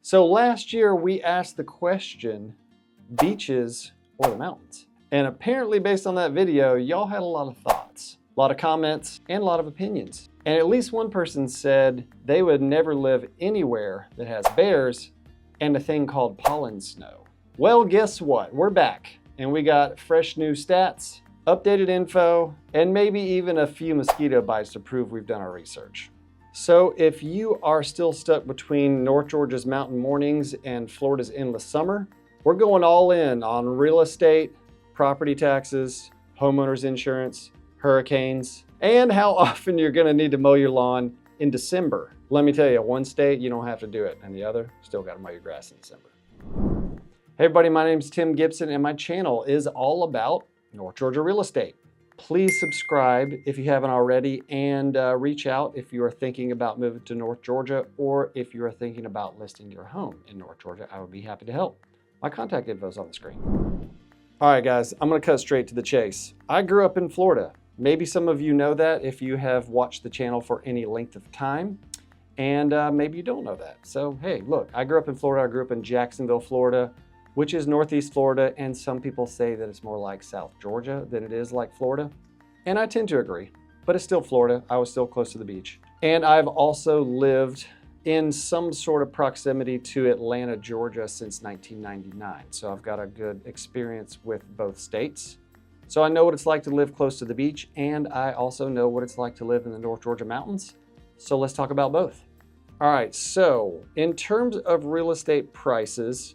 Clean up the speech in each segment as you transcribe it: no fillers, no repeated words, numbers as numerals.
So last year we asked the question, beaches or the mountains? And apparently based on that video, y'all had a lot of thoughts, a lot of comments, and a lot of opinions. And at least one person said they would never live anywhere that has bears and a thing called pollen snow. Well, guess what? We're back and we got fresh new stats, updated info, and maybe even a few mosquito bites to prove we've done our research. So if you are still stuck between North Georgia's mountain mornings and Florida's endless summer, we're going all in on real estate, property taxes, homeowners insurance, hurricanes, and how often you're gonna need to mow your lawn in December. Let me tell you, one state you don't have to do it, and the other, still gotta mow your grass in December. Hey everybody, my name's Tim Gibson and my channel is all about North Georgia real estate. Please subscribe if you haven't already, and reach out if you are thinking about moving to North Georgia or if you are thinking about listing your home in North Georgia. I would be happy to help. My contact info is on the screen. All right, guys, I'm gonna cut straight to the chase. I grew up in Florida. Maybe some of you know that if you have watched the channel for any length of time, and maybe you don't know that. So, hey, look, I grew up in Florida. I grew up in Jacksonville, Florida, which is Northeast Florida, and some people say that it's more like South Georgia than it is like Florida. And I tend to agree, but it's still Florida. I was still close to the beach. And I've also lived in some sort of proximity to Atlanta, Georgia since 1999. So I've got a good experience with both states. So I know what it's like to live close to the beach, and I also know what it's like to live in the North Georgia mountains. So let's talk about both. All right, so in terms of real estate prices,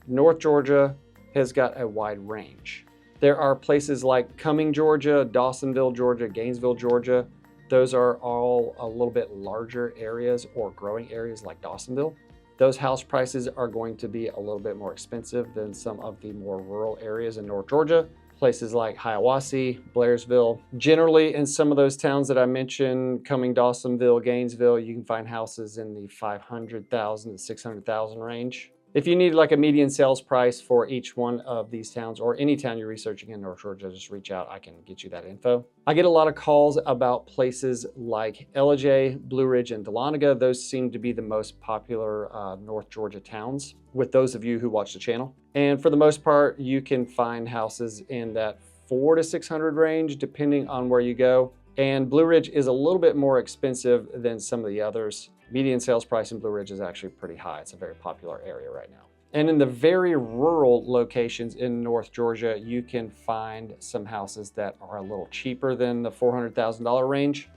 North Georgia has got a wide range. There are places like Cumming, Georgia, Dawsonville, Georgia, Gainesville, Georgia. Those are all a little bit larger areas or growing areas like Dawsonville. Those house prices are going to be a little bit more expensive than some of the more rural areas in North Georgia. Places like Hiawassee, Blairsville. Generally in some of those towns that I mentioned, Cumming, Dawsonville, Gainesville, you can find houses in the $500,000 to $600,000 range. If you need like a median sales price for each one of these towns or any town you're researching in North Georgia, just reach out. I can get you that info. I get a lot of calls about places like Ellijay, Blue Ridge, and Dahlonega. Those seem to be the most popular North Georgia towns with those of you who watch the channel. And for the most part, you can find houses in that 400 to 600 range, depending on where you go. And Blue Ridge is a little bit more expensive than some of the others. Median sales price in Blue Ridge is actually pretty high. It's a very popular area right now. And in the very rural locations in North Georgia, you can find some houses that are a little cheaper than the $400,000 range.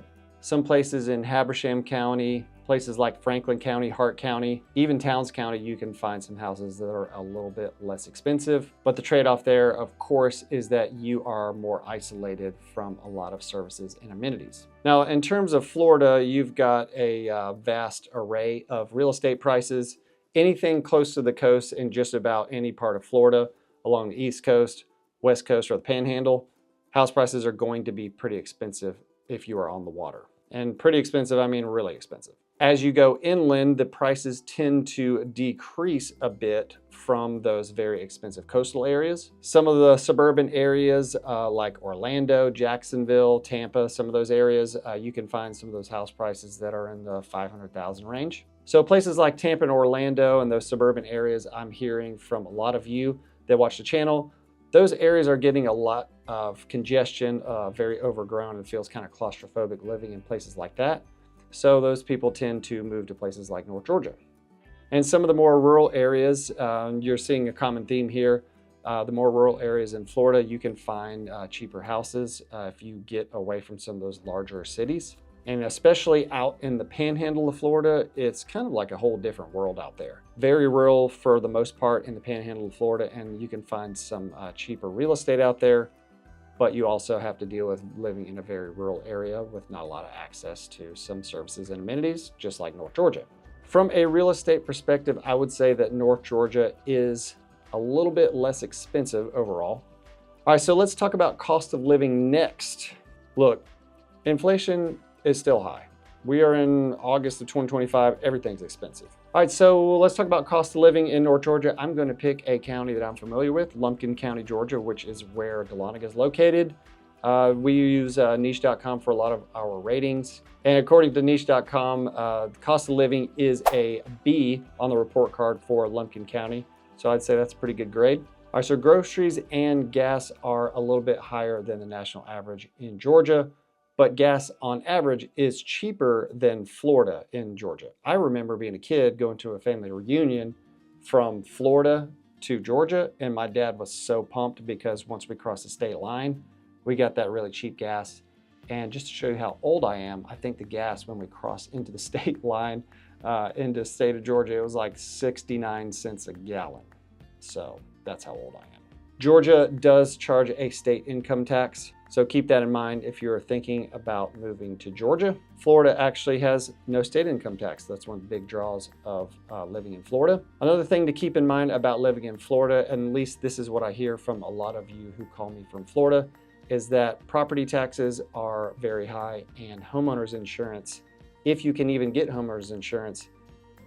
Some places in Habersham County, places like Franklin County, Hart County, even Towns County, you can find some houses that are a little bit less expensive. But the trade-off there, of course, is that you are more isolated from a lot of services and amenities. Now, in terms of Florida, you've got a vast array of real estate prices. Anything close to the coast in just about any part of Florida, along the East Coast, West Coast, or the Panhandle, house prices are going to be pretty expensive if you are on the water. And pretty expensive, I mean really expensive. As you go inland, the prices tend to decrease a bit from those very expensive coastal areas. Some of the suburban areas like Orlando, Jacksonville, Tampa, some of those areas, you can find some of those house prices that are in the $500,000 range. So places like Tampa and Orlando and those suburban areas, I'm hearing from a lot of you that watch the channel, those areas are getting a lot of congestion, very overgrown, and feels kind of claustrophobic living in places like that. So those people tend to move to places like North Georgia. And some of the more rural areas, you're seeing a common theme here. The more rural areas in Florida, you can find cheaper houses if you get away from some of those larger cities. And especially out in the panhandle of Florida, it's kind of like a whole different world out there. Very rural for the most part in the panhandle of Florida, and you can find some cheaper real estate out there. But you also have to deal with living in a very rural area with not a lot of access to some services and amenities, just like North Georgia. From a real estate perspective, I would say that North Georgia is a little bit less expensive overall. All right, so let's talk about cost of living next. Look, inflation is still high. We are in August of 2025, everything's expensive. All right, so let's talk about cost of living in North Georgia. I'm gonna pick a county that I'm familiar with, Lumpkin County, Georgia, which is where Dahlonega is located. We use niche.com for a lot of our ratings. And according to niche.com, the cost of living is a B on the report card for Lumpkin County. So I'd say that's a pretty good grade. All right, so groceries and gas are a little bit higher than the national average in Georgia, but gas on average is cheaper than Florida in Georgia. I remember being a kid going to a family reunion from Florida to Georgia, and my dad was so pumped because once we crossed the state line, we got that really cheap gas. And just to show you how old I am, I think the gas when we crossed into the state line, into the state of Georgia, it was like 69 cents a gallon. So that's how old I am. Georgia does charge a state income tax, so keep that in mind if you're thinking about moving to Georgia. Florida actually has no state income tax. That's one of the big draws of living in Florida. Another thing to keep in mind about living in Florida, and at least this is what I hear from a lot of you who call me from Florida, is that property taxes are very high and homeowners insurance, if you can even get homeowners insurance,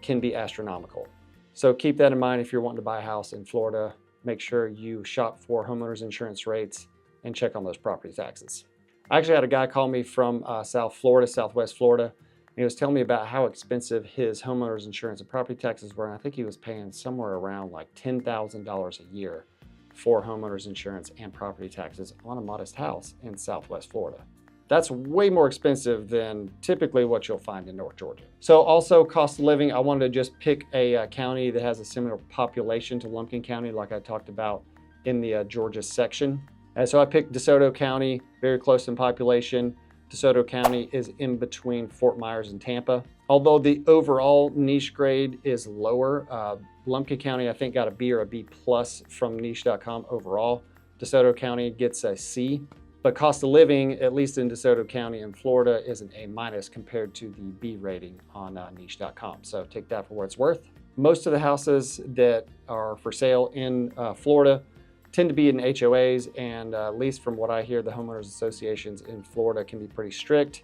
can be astronomical. So keep that in mind if you're wanting to buy a house in Florida. Make sure you shop for homeowners insurance rates and check on those property taxes. I actually had a guy call me from South Florida, Southwest Florida, and he was telling me about how expensive his homeowners insurance and property taxes were. And I think he was paying somewhere around like $10,000 a year for homeowners insurance and property taxes on a modest house in Southwest Florida. That's way more expensive than typically what you'll find in North Georgia. So also cost of living, I wanted to just pick a county that has a similar population to Lumpkin County like I talked about in the Georgia section. And so I picked DeSoto County, very close in population. DeSoto County is in between Fort Myers and Tampa. Although the overall niche grade is lower, Lumpkin County I think got a B or a B plus from niche.com overall. DeSoto County gets a C. But cost of living, at least in DeSoto County in Florida, is an A minus compared to the B rating on niche.com. So take that for what it's worth. Most of the houses that are for sale in Florida tend to be in HOAs, and at least from what I hear, the homeowners associations in Florida can be pretty strict.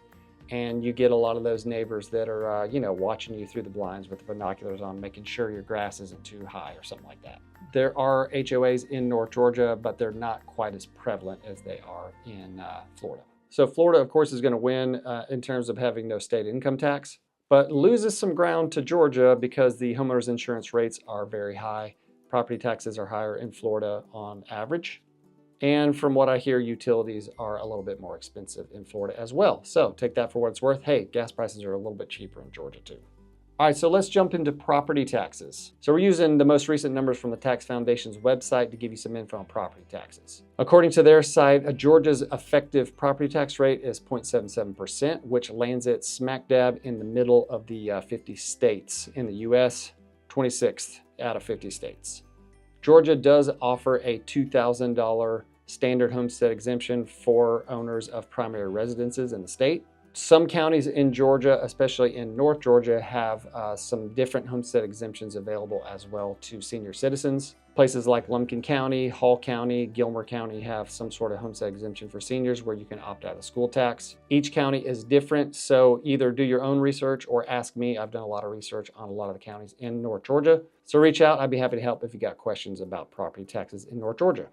And you get a lot of those neighbors that are, watching you through the blinds with the binoculars on, making sure your grass isn't too high or something like that. There are HOAs in North Georgia, but they're not quite as prevalent as they are in Florida. So Florida, of course, is going to win in terms of having no state income tax, but loses some ground to Georgia because the homeowners insurance rates are very high. Property taxes are higher in Florida on average. And from what I hear, utilities are a little bit more expensive in Florida as well. So take that for what it's worth. Hey, gas prices are a little bit cheaper in Georgia too. All right, so let's jump into property taxes. So we're using the most recent numbers from the Tax Foundation's website to give you some info on property taxes. According to their site, Georgia's effective property tax rate is 0.77%, which lands it smack dab in the middle of the 50 states in the US, 26th out of 50 states. Georgia does offer a $2,000 standard homestead exemption for owners of primary residences in the state. Some counties in Georgia, especially in North Georgia, have some different homestead exemptions available as well to senior citizens. Places like Lumpkin County, Hall County, Gilmer County have some sort of homestead exemption for seniors where you can opt out of school tax. Each county is different, so either do your own research or ask me. I've done a lot of research on a lot of the counties in North Georgia. So reach out. I'd be happy to help if you got questions about property taxes in North Georgia.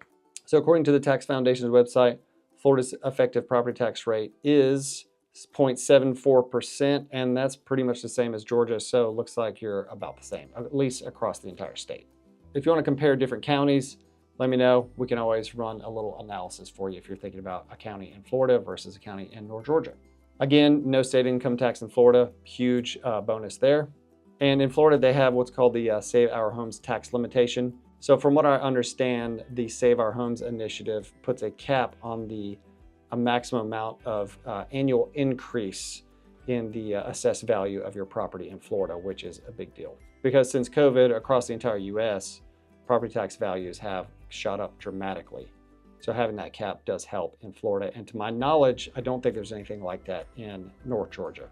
So according to the Tax Foundation's website, Florida's effective property tax rate is 0.74%, and that's pretty much the same as Georgia, so it looks like you're about the same, at least across the entire state. If you want to compare different counties, let me know. We can always run a little analysis for you if you're thinking about a county in Florida versus a county in North Georgia. Again, no state income tax in Florida, huge bonus there. And in Florida, they have what's called the Save Our Homes tax limitation. So from what I understand, the Save Our Homes initiative puts a cap on a maximum amount of annual increase in the assessed value of your property in Florida, which is a big deal. Because since COVID, across the entire US, property tax values have shot up dramatically. So having that cap does help in Florida. And to my knowledge, I don't think there's anything like that in North Georgia.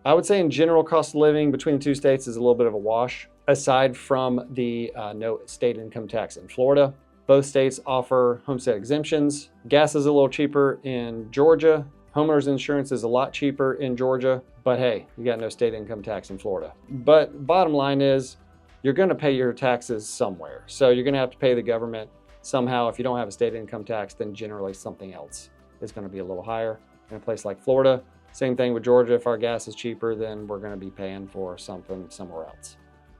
I would say in general, cost of living between the two states is a little bit of a wash. Aside from the no state income tax in Florida, both states offer homestead exemptions. Gas is a little cheaper in Georgia. Homeowners insurance is a lot cheaper in Georgia, but hey, you got no state income tax in Florida. But bottom line is, you're gonna pay your taxes somewhere. So you're gonna have to pay the government somehow. If you don't have a state income tax, then generally something else is going to be a little higher. In a place like Florida, same thing with Georgia. If our gas is cheaper, then we're going to be paying for something somewhere else.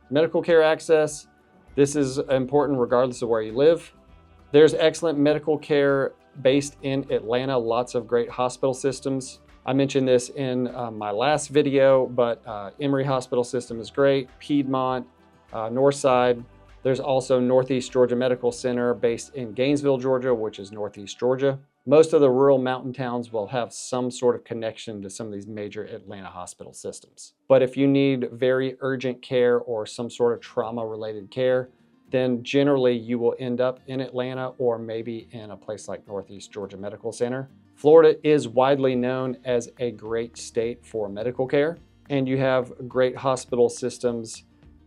Medical care access. This is important regardless of where you live. There's excellent medical care based in Atlanta. Lots of great hospital systems. I mentioned this in my last video, but Emory Hospital System is great. Piedmont, Northside. There's also Northeast Georgia Medical Center based in Gainesville, Georgia, which is Northeast Georgia. Most of the rural mountain towns will have some sort of connection to some of these major Atlanta hospital systems. But if you need very urgent care or some sort of trauma-related care, then generally you will end up in Atlanta or maybe in a place like Northeast Georgia Medical Center. Florida is widely known as a great state for medical care, and you have great hospital systems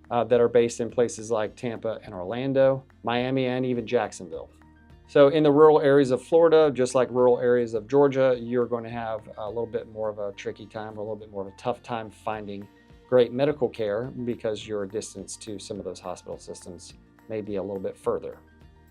that are based in places like Tampa and Orlando, Miami, and even Jacksonville. So in the rural areas of Florida, just like rural areas of Georgia, you're going to have a little bit more of a tricky time, or a little bit more of a tough time finding great medical care because your distance to some of those hospital systems may be a little bit further.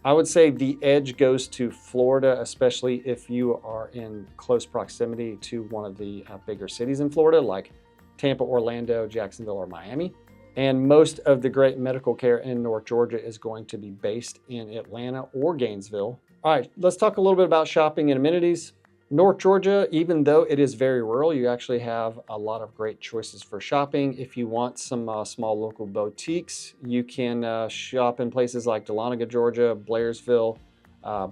I would say the edge goes to Florida, especially if you are in close proximity to one of the bigger cities in Florida, like Tampa, Orlando, Jacksonville, or Miami. And most of the great medical care in North Georgia is going to be based in Atlanta or Gainesville. All right, let's talk a little bit about shopping and amenities. North Georgia, even though it is very rural, you actually have a lot of great choices for shopping. If you want some small local boutiques, you can shop in places like Dahlonega, Georgia, Blairsville,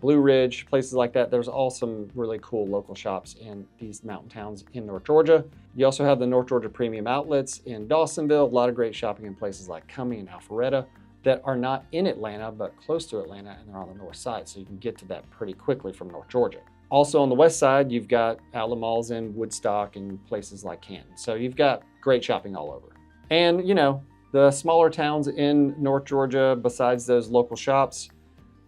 Blue Ridge, places like that. There's all some really cool local shops in these mountain towns in North Georgia. You also have the North Georgia Premium Outlets in Dawsonville. A lot of great shopping in places like Cumming and Alpharetta that are not in Atlanta, but close to Atlanta, and they're on the north side. So you can get to that pretty quickly from North Georgia. Also on the west side, you've got outlet malls in Woodstock and places like Canton. So you've got great shopping all over. And you know, the smaller towns in North Georgia, besides those local shops,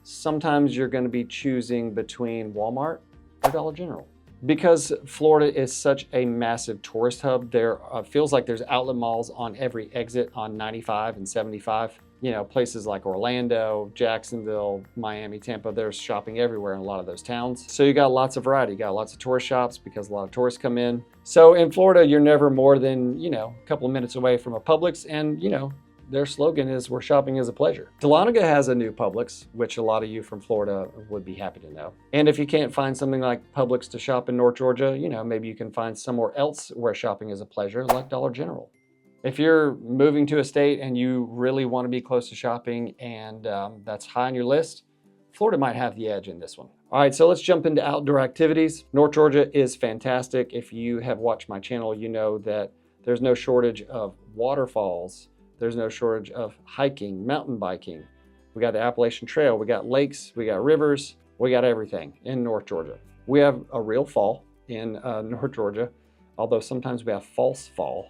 sometimes you're going to be choosing between Walmart or Dollar General. Because Florida is such a massive tourist hub, there feels like there's outlet malls on every exit on 95 and 75. You know, places like Orlando, Jacksonville, Miami, Tampa, there's shopping everywhere in a lot of those towns. So you got lots of variety. You got lots of tourist shops because a lot of tourists come in. So in Florida, you're never more than, you know, a couple of minutes away from a Publix, and, you know, their slogan is "Where shopping is a pleasure." Dahlonega has a new Publix, which a lot of you from Florida would be happy to know. And if you can't find something like Publix to shop in North Georgia, you know, maybe you can find somewhere else where shopping is a pleasure, like Dollar General. If you're moving to a state and you really want to be close to shopping and that's high on your list, Florida might have the edge in this one. All right, so let's jump into outdoor activities. North Georgia is fantastic. If you have watched my channel, you know that there's no shortage of waterfalls. There's no shortage of hiking, mountain biking. We got the Appalachian Trail, we got lakes, we got rivers, we got everything in North Georgia. We have a real fall in North Georgia, although sometimes we have false fall,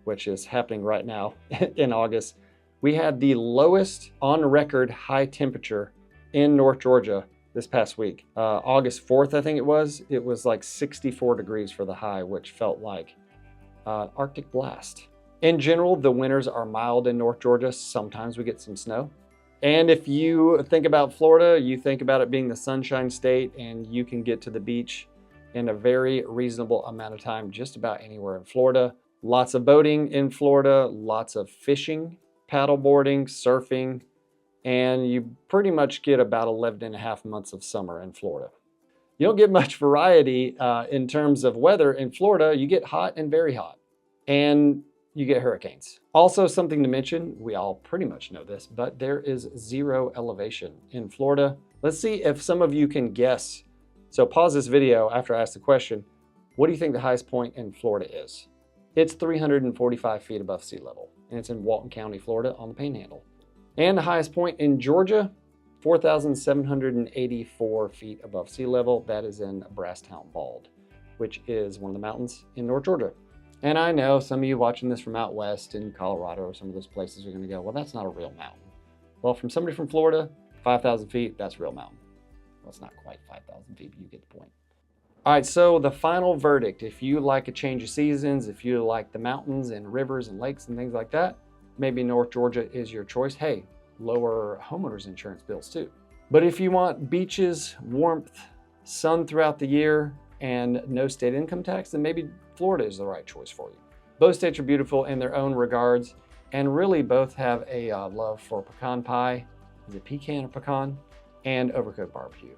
which is happening right now in August. We had the lowest on record high temperature in North Georgia this past week. August 4th, I think it was like 64 degrees for the high, which felt like Arctic blast. In general, the winters are mild in North Georgia. Sometimes we get some snow. And if you think about Florida, you think about it being the sunshine state, and you can get to the beach in a very reasonable amount of time just about anywhere in Florida. Lots of boating in Florida, lots of fishing, paddleboarding, surfing, and you pretty much get about 11 and a half months of summer in Florida. You don't get much variety in terms of weather in Florida. You get hot and very hot, and you get hurricanes. Also, something to mention, we all pretty much know this, but there is zero elevation in Florida. Let's see if some of you can guess. So pause this video after I ask the question, what do you think the highest point in Florida is? It's 345 feet above sea level, and it's in Walton County, Florida on the Panhandle. And the highest point in Georgia, 4,784 feet above sea level. That is in Brasstown Bald, which is one of the mountains in North Georgia. And I know some of you watching this from out west in Colorado or some of those places are going to go, well, that's not a real mountain. Well, from somebody from Florida, 5,000 feet, that's a real mountain. Well, it's not quite 5,000 feet, but you get the point. All right, so the final verdict, if you like a change of seasons, if you like the mountains and rivers and lakes and things like that, maybe North Georgia is your choice. Hey, lower homeowners insurance bills too. But if you want beaches, warmth, sun throughout the year, and no state income tax, then maybe Florida is the right choice for you. Both states are beautiful in their own regards, and really both have a love for pecan pie. Is it pecan or pecan? And overcooked barbecue.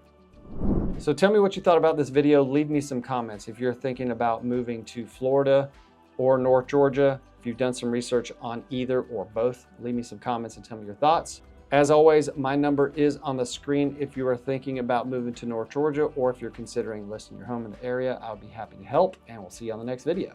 So tell me what you thought about this video. Leave me some comments if you're thinking about moving to Florida or North Georgia. If you've done some research on either or both, leave me some comments and tell me your thoughts. As always, my number is on the screen if you are thinking about moving to North Georgia or if you're considering listing your home in the area. I'll be happy to help, and we'll see you on the next video.